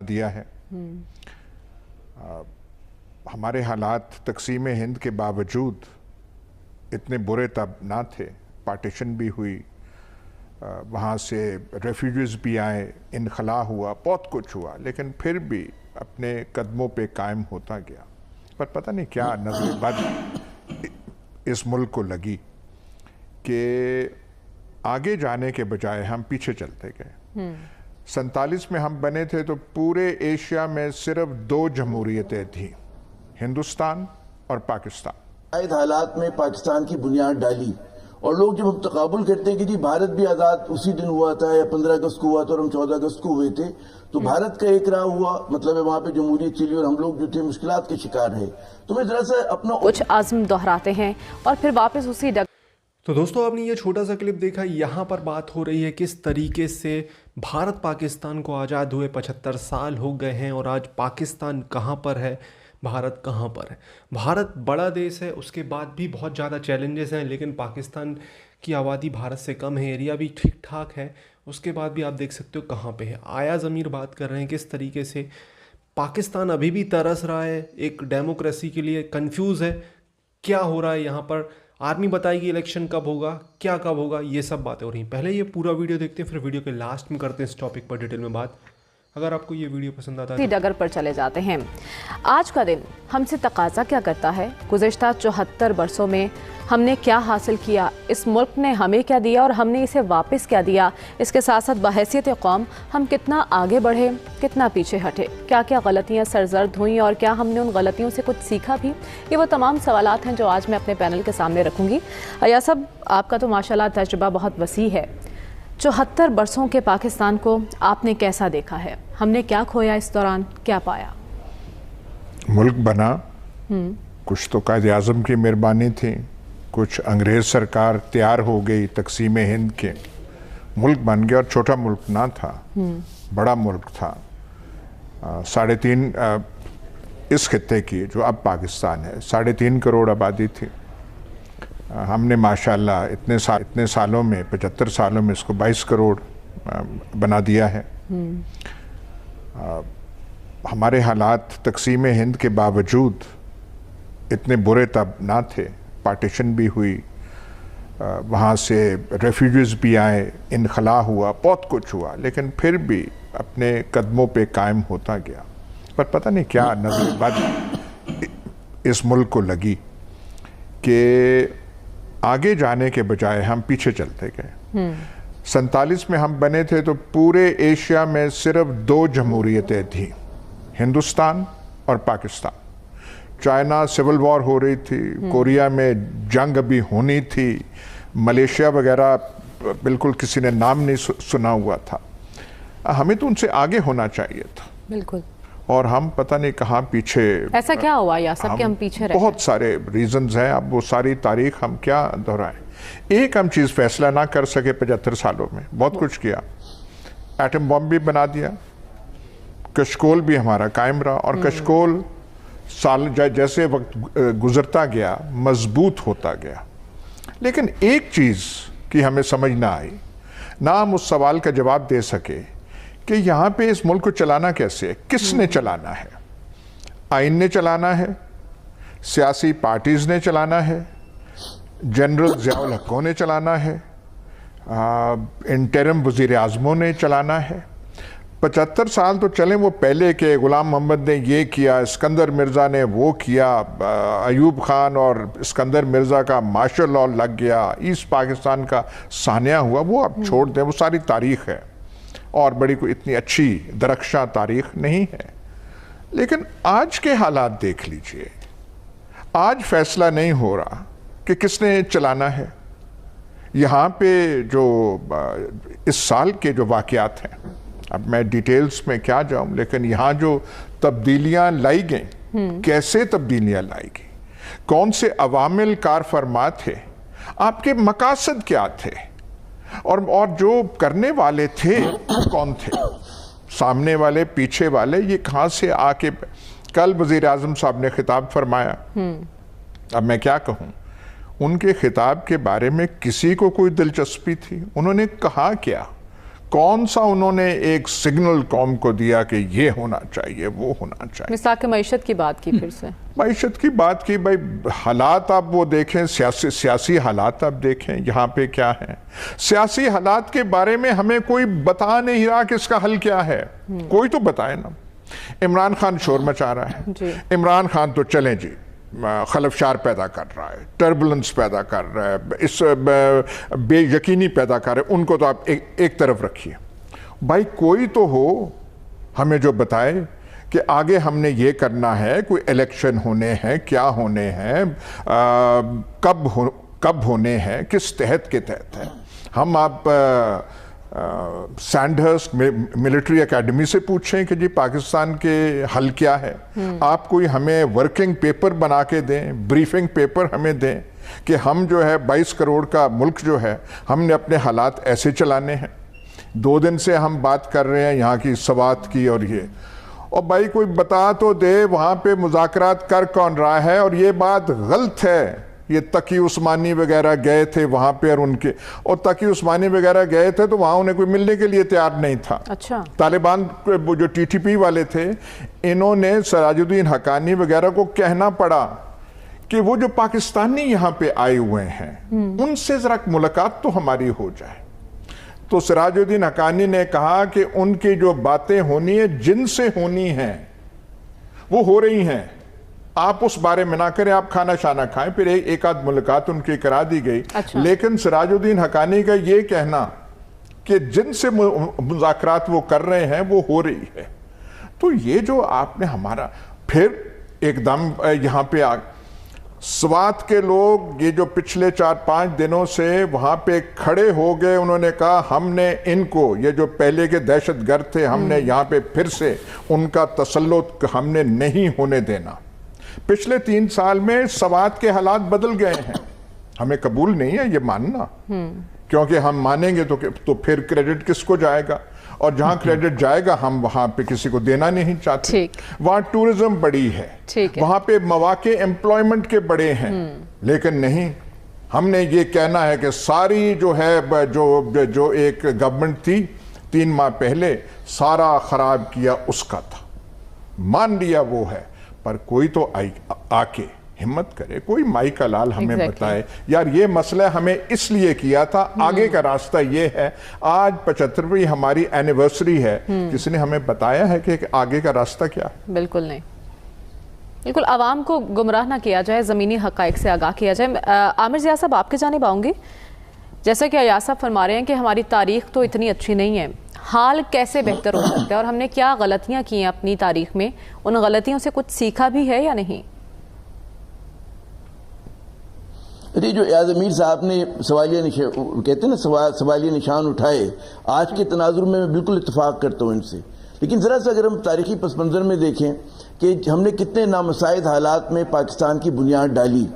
دیا ہے. ہمارے حالات تقسیم ہند کے باوجود اتنے برے تب نہ تھے. پارٹیشن بھی ہوئی, وہاں سے ریفیوجیز بھی آئے, انخلا ہوا, بہت کچھ ہوا, لیکن پھر بھی اپنے قدموں پہ قائم ہوتا گیا. پر پتہ نہیں کیا نظر بد اس ملک کو لگی کہ آگے جانے کے بجائے ہم پیچھے چلتے گئے. 47 میں ہم بنے تھے تو پورے ایشیا میں صرف 2 جمہوریتیں تھیں, ہندوستان اور پاکستان. حالات میں پاکستان کی بنیاد ڈالی, اور لوگ جب ہم تقابل کرتے ہیں کہ جی بھارت بھی آزاد اسی دن ہوا تھا یا 15 اگست کو ہوا تھا اور ہم 14 اگست کو ہوئے تھے, تو بھارت کا ایک راہ ہوا, مطلب ہے وہاں پہ جمہوریت چلی اور ہم لوگ جو تھے مشکلات کے شکار ہیں. تو میں ذرا سا اپنا کچھ عزم دہراتے ہیں اور پھر واپس اسی تو دوستو آپ نے یہ چھوٹا سا کلپ دیکھا. یہاں پر بات ہو رہی ہے کس طریقے سے بھارت پاکستان کو آزاد ہوئے 75 سال ہو گئے ہیں اور آج پاکستان کہاں پر ہے, بھارت کہاں پر ہے. بھارت بڑا دیش ہے, اس کے بعد بھی بہت زیادہ چیلنجز ہیں, لیکن پاکستان کی آبادی بھارت سے کم ہے, ایریا بھی ٹھیک ٹھاک ہے, اس کے بعد بھی آپ دیکھ سکتے ہو کہاں پہ ہے. آیا ضمیر بات کر رہے ہیں کس طریقے سے پاکستان ابھی بھی ترس رہا ہے ایک ڈیموکریسی کے لیے, کنفیوز ہے کیا ہو رہا ہے یہاں پر. آرمی بتائے گی الیکشن کب ہوگا, کیا کب ہوگا, یہ سب باتیں ہو رہی ہیں. پہلے یہ پورا ویڈیو دیکھتے ہیں, پھر ویڈیو کے لاسٹ میں کرتے ہیں اس ٹاپک پر ڈیٹیل میں بات. اگر آپ کو یہ ویڈیو پسند آتا ہے ڈگر پر چلے جاتے ہیں. آج کا دن ہم سے تقاضا کیا کرتا ہے, گزشتہ 74 برسوں میں ہم نے کیا حاصل کیا, اس ملک نے ہمیں کیا دیا اور ہم نے اسے واپس کیا دیا. اس کے ساتھ ساتھ بحیثیت قوم ہم کتنا آگے بڑھے, کتنا پیچھے ہٹے, کیا کیا غلطیاں سرزد ہوئیں اور کیا ہم نے ان غلطیوں سے کچھ سیکھا بھی. یہ وہ تمام سوالات ہیں جو آج میں اپنے پینل کے سامنے رکھوں گی. یا سب آپ کا تو ماشاءاللہ تجربہ بہت وسیع ہے. 74 برسوں کے پاکستان کو آپ نے کیسا دیکھا ہے, ہم نے کیا کھویا, اس دوران کیا پایا؟ ملک بنا, کچھ تو قائد اعظم کی مہربانی تھی, کچھ انگریز سرکار تیار ہو گئی تقسیم ہند کے, ملک بن گیا. اور چھوٹا ملک نہ تھا, بڑا ملک تھا. 3.5 اس خطے کی جو اب پاکستان ہے, 3.5 کروڑ آبادی تھی. ہم نے ماشاءاللہ اتنے سالوں میں 75 سالوں میں اس کو 22 کروڑ بنا دیا ہے. ہمارے حالات تقسیم ہند کے باوجود اتنے برے تب نہ تھے. پارٹیشن بھی ہوئی, وہاں سے ریفیوجیز بھی آئے, انخلا ہوا, بہت کچھ ہوا, لیکن پھر بھی اپنے قدموں پہ قائم ہوتا گیا. پر پتہ نہیں کیا نظر بد اس ملک کو لگی کہ آگے جانے کے بجائے ہم پیچھے چلتے گئے. 47 میں ہم بنے تھے تو پورے ایشیا میں صرف 2 جمہوریتیں تھیں, ہندوستان اور پاکستان. چائنا سول وار ہو رہی تھی, کوریا میں جنگ ابھی ہونی تھی, ملیشیا وغیرہ بالکل کسی نے نام نہیں سنا ہوا تھا. ہمیں تو ان سے آگے ہونا چاہیے تھا. بالکل. اور ہم پتہ نہیں کہاں پیچھے. ایسا کیا ہوا یا سب کے ہم پیچھے رہے؟ بہت سارے ریزنز ہیں, اب وہ ساری تاریخ ہم کیا دہرائیں. ایک ہم چیز فیصلہ نہ کر سکے 75 سالوں میں, بہت کچھ کیا. ایٹم بم بھی بنا دیا, کشکول بھی ہمارا قائم رہا, اور کشکول سال جیسے وقت گزرتا گیا مضبوط ہوتا گیا. لیکن ایک چیز کی ہمیں سمجھ نہ آئی, نہ ہم اس سوال کا جواب دے سکے کہ یہاں پہ اس ملک کو چلانا کیسے ہے, کس نے چلانا ہے. آئین نے چلانا ہے, سیاسی پارٹیز نے چلانا ہے, جنرل ضیاء الحق نے چلانا ہے, انٹرم وزیر اعظموں نے چلانا ہے. 75 سال تو چلیں وہ پہلے کے, غلام محمد نے یہ کیا, اسکندر مرزا نے وہ کیا, ایوب خان اور اسکندر مرزا کا مارشل لاء لگ گیا, ایسٹ پاکستان کا سانحہ ہوا, وہ اب چھوڑ دیں, وہ ساری تاریخ ہے اور بڑی کوئی اتنی اچھی درخشاں تاریخ نہیں ہے. لیکن آج کے حالات دیکھ لیجئے, آج فیصلہ نہیں ہو رہا کہ کس نے چلانا ہے. یہاں پہ جو اس سال کے جو واقعات ہیں, اب میں ڈیٹیلز میں کیا جاؤں, لیکن یہاں جو تبدیلیاں لائی گئیں, کیسے تبدیلیاں لائی گئیں, کون سے عوامل کار فرما تھے, آپ کے مقاصد کیا تھے, اور جو کرنے والے تھے کون تھے, سامنے والے پیچھے والے, یہ کہاں سے آ کے. کل وزیر اعظم صاحب نے خطاب فرمایا, اب میں کیا کہوں, ان کے خطاب کے بارے میں کسی کو کوئی دلچسپی تھی؟ انہوں نے کہا کیا, कौन सा उन्होंने एक सिग्नल कौम को दिया कि ये होना चाहिए, वो होना चाहिए। मिसाक मईशत की बात की फिर से, मईशत की बात की, भाई हालात आप वो देखें, सियासी हालात आप देखें यहाँ पे क्या है। सियासी हालात के बारे में हमें कोई बता नहीं रहा कि इसका हल क्या है, कोई तो बताए ना। इमरान खान शोर मचा रहा है, इमरान खान तो चलें जी, खलफशार पैदा कर रहा है, टर्बुलेंस पैदा कर रहा है, इस बेयकीनी पैदा कर रहा है, उनको तो आप एक तरफ रखिए। भाई कोई तो हो हमें जो बताए कि आगे हमने ये करना है, कोई इलेक्शन होने हैं, क्या होने हैं, कब होने हैं, किस तहत के तहत है। हम आप सैंडहर्स्ट मिलिट्री एकेडमी से पूछें कि जी पाकिस्तान के हल क्या है। आप कोई हमें वर्किंग पेपर बना के दें, ब्रीफिंग पेपर हमें दें कि हम जो है 22 करोड़ का मुल्क जो है हमने अपने हालात ऐसे चलाने हैं। 2 दिन से हम बात कर रहे हैं यहाँ की सवात की और ये, और भाई कोई बता तो दे वहाँ पे मुज़ाकरात कर कौन रहा है। और ये बात गलत है, ये तकी उस्मानी वगैरह गए थे वहाँ पे और तकी उस्मानी वगैरह गए थे तो वहाँ उन्हें कोई मिलने के लिए तैयार नहीं था। अच्छा, तालिबान वो जो टीटीपी वाले थे, इन्होंने सराजुद्दीन हक्कानी वगैरह को कहना पड़ा कि वो जो पाकिस्तानी यहाँ पे आए हुए हैं उनसे जरा मुलाकात तो हमारी हो जाए। तो सराजुद्दीन हक्कानी ने कहा कि उनकी जो बातें होनी है, जिनसे होनी है वो हो रही हैं, आप उस बारे में ना करें, आप खाना शाना खाएं। फिर एक आध मुलाकात उनकी करा दी गई। अच्छा। लेकिन सिराजुद्दीन हक्कानी का ये कहना कि जिनसे मुज़ाकरात वो कर रहे हैं वो हो रही है, तो ये जो आपने हमारा फिर एकदम यहाँ पे स्वात के लोग ये जो पिछले 4-5 दिनों से वहाँ पे खड़े हो गए, उन्होंने कहा हमने इनको, ये जो पहले के दहशतगर्द थे, हमने यहाँ पे फिर से उनका तसल्लुत हमने नहीं होने देना। पिछले 3 साल में सवात के हालात बदल गए हैं, हमें कबूल नहीं है ये मानना, क्योंकि हम मानेंगे तो फिर क्रेडिट किसको जाएगा, और जहां क्रेडिट जाएगा हम वहां पे किसी को देना नहीं चाहते। वहां टूरिज्म बड़ी है, वहां पे मौके एम्प्लॉयमेंट के बड़े हैं, लेकिन नहीं, हमने ये कहना है कि सारी जो है जो एक गवर्नमेंट थी 3 माह पहले सारा खराब किया उसका था, मान लिया वो है। पर कोई तो आके हिम्मत करे, कोई माई का लाल हमें बताए यार ये मसला हमें इसलिए किया था, आगे का रास्ता ये है। आज 75वीं हमारी एनिवर्सरी है, किसी ने हमें बताया है कि आगे का रास्ता क्या है? बिल्कुल नहीं, बिल्कुल आवाम को गुमराह ना किया जाए, ज़मीनी हक़ाइक़ से आगाह किया जाए। आमिर ज़िया साहब आपके जानिब आऊँगी। जैसा कि अयाज साहब फरमा रहे हैं कि हमारी तारीख तो इतनी अच्छी नहीं है, हाल कैसे बेहतर हो सकता है और हमने क्या गलतियां की हैं अपनी तारीख में, उन गलतियों से कुछ सीखा भी है या नहीं? अरे जो एयाज अमीर साहब ने कहते हैं ना सवालिया निशान उठाए, आज के तनाजुर में मैं बिल्कुल इत्तेफाक करता हूँ इनसे। लेकिन ज़रा सा अगर हम तारीखी पस मंज़र में देखें कि हमने कितने नामसाइद हालात में पाकिस्तान की बुनियाद डाली,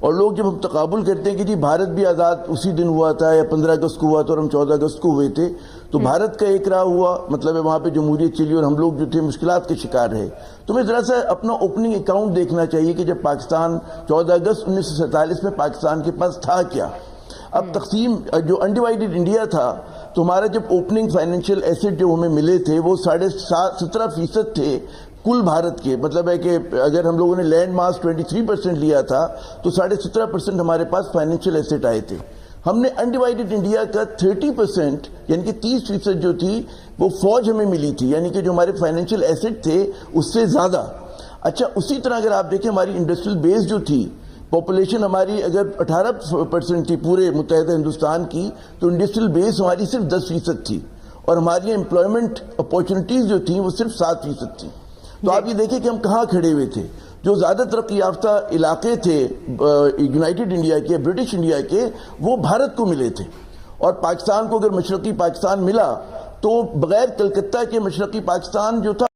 और लोग जब हम तकाबुल करते हैं कि जी भारत भी आज़ाद उसी दिन हुआ था या 15 अगस्त को हुआ था और हम 14 अगस्त को हुए थे, तो भारत का एक राह हुआ, मतलब है वहाँ पे जमहूरियत चली और हम लोग जो थे मुश्किलात के शिकार रहे। तो मैं ज़रा सा अपना ओपनिंग अकाउंट देखना चाहिए कि जब पाकिस्तान 14 अगस्त 1947 में पाकिस्तान के पास था क्या। अब तकसीम जो अनडिवाइडेड इंडिया था, तो हमारा जब ओपनिंग फाइनेंशियल एसेट जो हमें मिले थे वो 17.5% थे कुल भारत के। मतलब है कि अगर हम लोगों ने लैंड मास 23% लिया था तो 17.5% हमारे पास फाइनेंशियल एसेट आए थे। हमने अनडिवाइडेड इंडिया का 30% यानी कि 30% जो थी वो फौज हमें मिली थी, यानी कि जो हमारे फाइनेंशियल एसेट थे उससे ज़्यादा। अच्छा, उसी तरह अगर आप देखें हमारी इंडस्ट्रियल बेस जो थी, पॉपुलेशन हमारी अगर 18% थी पूरे मुत्तहिदा हिंदुस्तान की, तो इंडस्ट्रियल बेस हमारी सिर्फ 10% थी और हमारी एम्प्लॉयमेंट अपॉर्चुनिटीज़ जो थी वो सिर्फ 7% थी। तो आप ये देखिए कि हम कहाँ खड़े हुए थे। जो ज़्यादा तरक्की याफ्ता इलाके थे यूनाइटेड इंडिया के, ब्रिटिश इंडिया के, वो भारत को मिले थे, और पाकिस्तान को अगर मशरक़ी पाकिस्तान मिला तो बग़ैर कलकत्ता के मशरक़ी पाकिस्तान जो था।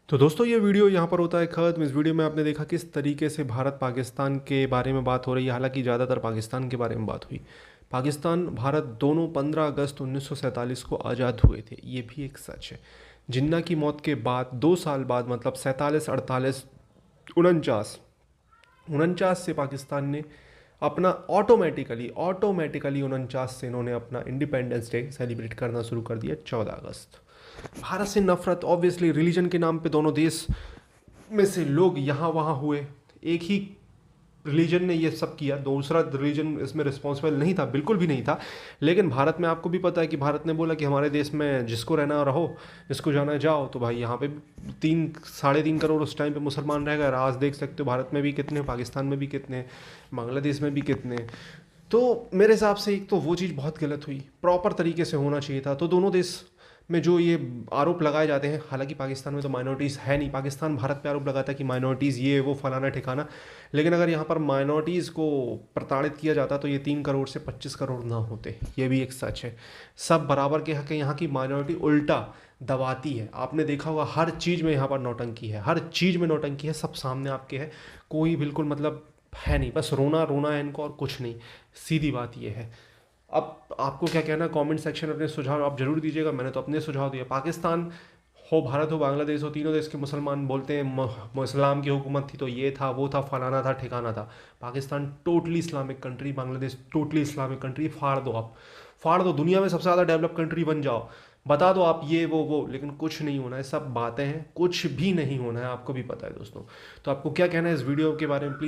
तो दोस्तों ये वीडियो यहाँ पर होता है ख़त्म। इस वीडियो में आपने देखा किस तरीके से भारत पाकिस्तान के बारे में बात हो रही है, हालांकि ज़्यादातर पाकिस्तान के बारे में बात हुई। पाकिस्तान भारत दोनों 15 अगस्त 1947 को आज़ाद हुए थे, ये भी एक सच है। जिन्ना की मौत के बाद 2 साल बाद, मतलब 47, 48, 49 से पाकिस्तान ने अपना ऑटोमेटिकली 49 से इन्होंने अपना इंडिपेंडेंस डे सेलिब्रेट करना शुरू कर दिया 14 अगस्त। भारत से नफरत, ऑब्वियसली रिलीजन के नाम पे दोनों देश में से लोग यहाँ वहाँ हुए। एक ही रिलीजन ने ये सब किया, दूसरा रिलीजन इसमें रिस्पॉन्सिबल नहीं था, बिल्कुल भी नहीं था। लेकिन भारत में आपको भी पता है कि भारत ने बोला कि हमारे देश में जिसको रहना रहो, जिसको जाना जाओ। तो भाई यहाँ पे 3-3.5 करोड़ उस टाइम पे मुसलमान रह गए। आज देख सकते हो भारत में भी कितने, पाकिस्तान में भी कितने, बांग्लादेश में भी कितने। तो मेरे हिसाब से एक तो वो चीज़ बहुत गलत हुई, प्रॉपर तरीके से होना चाहिए था। तो दोनों देश में जो ये आरोप लगाए जाते हैं, हालांकि पाकिस्तान में तो माइनॉरिटीज़ है नहीं, पाकिस्तान भारत पे आरोप लगाता है कि माइनॉरिटीज़ ये वो फलाना ठिकाना, लेकिन अगर यहाँ पर माइनॉरिटीज़ को प्रताड़ित किया जाता तो ये 3 करोड़ से 25 करोड़ ना होते। ये भी एक सच है। सब बराबर के हक है, यहाँ की माइनॉरिटी उल्टा दबाती है। आपने देखा होगा हर चीज़ में यहाँ पर नौटंकी है, हर चीज़ में नौटंकी है, सब सामने आपके है, कोई बिल्कुल मतलब है नहीं, बस रोना रोना है इनको और कुछ नहीं। सीधी बात ये है। अब आपको क्या कहना, कमेंट सेक्शन में अपने सुझाव आप जरूर दीजिएगा। मैंने तो अपने सुझाव दिए। पाकिस्तान हो, भारत हो, बांग्लादेश हो, तीनों देश के मुसलमान बोलते हैं इस्लाम की हुकूमत थी तो ये था वो था फलाना था ठिकाना था। Pakistan totally Islamic country, Bangladesh totally Islamic country. फाड़ दो, आप फाड़ दो, दुनिया में सबसे ज़्यादा डेवलप कंट्री बन जाओ, बता दो आप ये वो, लेकिन कुछ नहीं होना है, सब बातें हैं, कुछ भी नहीं होना है, आपको भी पता है दोस्तों। तो आपको क्या कहना है इस वीडियो के बारे में प्लीज़